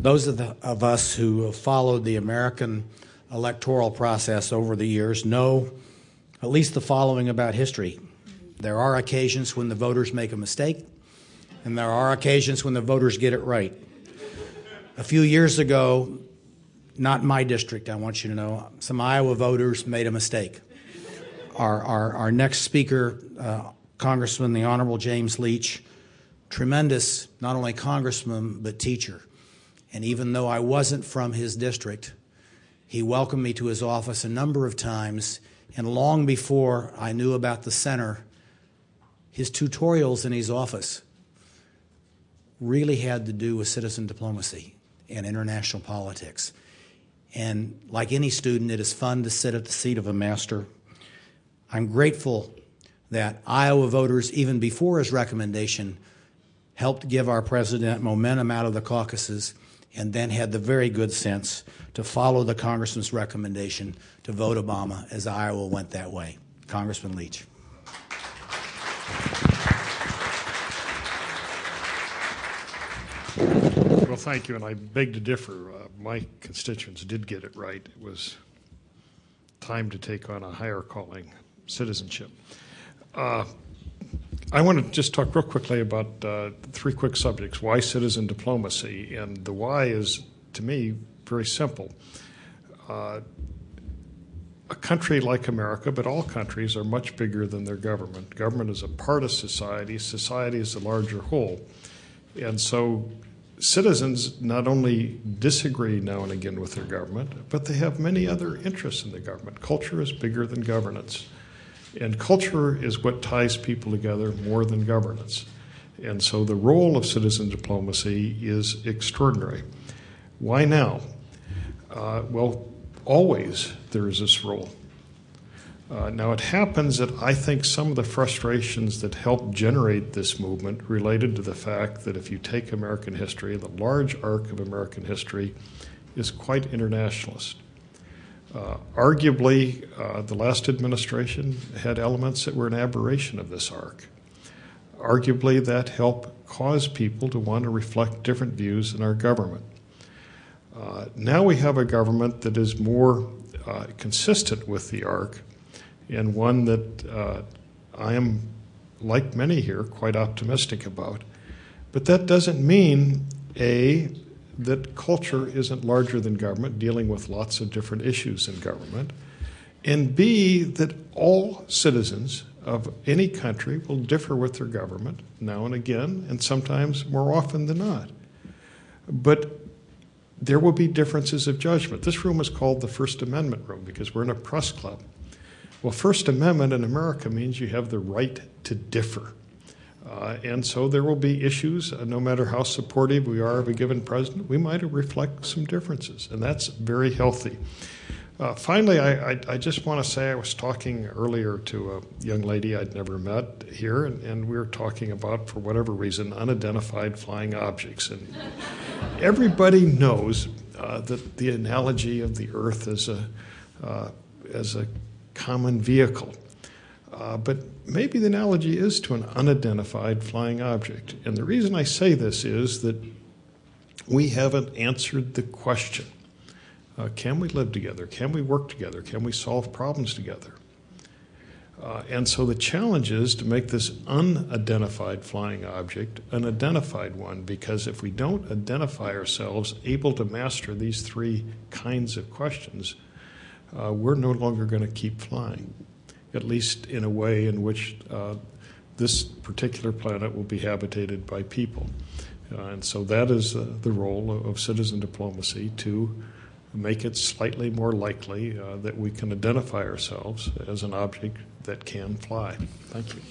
Those of us who have followed the American electoral process over the years know at least the following about history. There are occasions when the voters make a mistake, and there are occasions when the voters get it right. A few years ago, not in my district, I want you to know, some Iowa voters made a mistake. Our next speaker, Congressman, the Honorable James Leach, tremendous, not only congressman, but teacher. And even though I wasn't from his district, he welcomed me to his office a number of times, and long before I knew about the center, his tutorials in his office really had to do with citizen diplomacy and international politics. And like any student, it is fun to sit at the seat of a master. I'm grateful that Iowa voters, even before his recommendation, helped give our president momentum out of the caucuses, and then had the very good sense to follow the congressman's recommendation to vote Obama as Iowa went that way. Congressman Leach. Well, thank you, and I beg to differ. My constituents did get it right. It was time to take on a higher calling, citizenship. I want to just talk real quickly about three quick subjects. Why citizen diplomacy? And the why is, to me, very simple. A country like America, but all countries, are much bigger than their government. Government is a part of society. Society is a larger whole. And so citizens not only disagree now and again with their government, but they have many other interests in the government. Culture is bigger than governance. And culture is what ties people together more than governance. And so the role of citizen diplomacy is extraordinary. Why now? Well, always there is this role. Now it happens that I think some of the frustrations that helped generate this movement related to the fact that if you take American history, the large arc of American history is quite internationalist. Arguably, the last administration had elements that were an aberration of this arc. Arguably, that helped cause people to want to reflect different views in our government. Now we have a government that is more consistent with the arc, and one that I am, like many here, quite optimistic about. But that doesn't mean, A, that culture isn't larger than government, dealing with lots of different issues in government, and B, that all citizens of any country will differ with their government now and again, and sometimes more often than not. But there will be differences of judgment. This room is called the First Amendment room because we're in a press club. Well, First Amendment in America means you have the right to differ. And so there will be issues, no matter how supportive we are of a given president, we might reflect some differences, and that's very healthy. Finally, I just want to say I was talking earlier to a young lady I'd never met here, and we were talking about, for whatever reason, unidentified flying objects. And everybody knows that the analogy of the Earth as a common vehicle. But maybe the analogy is to an unidentified flying object. And the reason I say this is that we haven't answered the question. Can we live together? Can we work together? Can we solve problems together? And so the challenge is to make this unidentified flying object an identified one, because if we don't identify ourselves able to master these three kinds of questions, we're no longer going to keep flying, at least in a way in which this particular planet will be habitated by people. And so that is the role of citizen diplomacy, to make it slightly more likely that we can identify ourselves as an object that can fly. Thank you.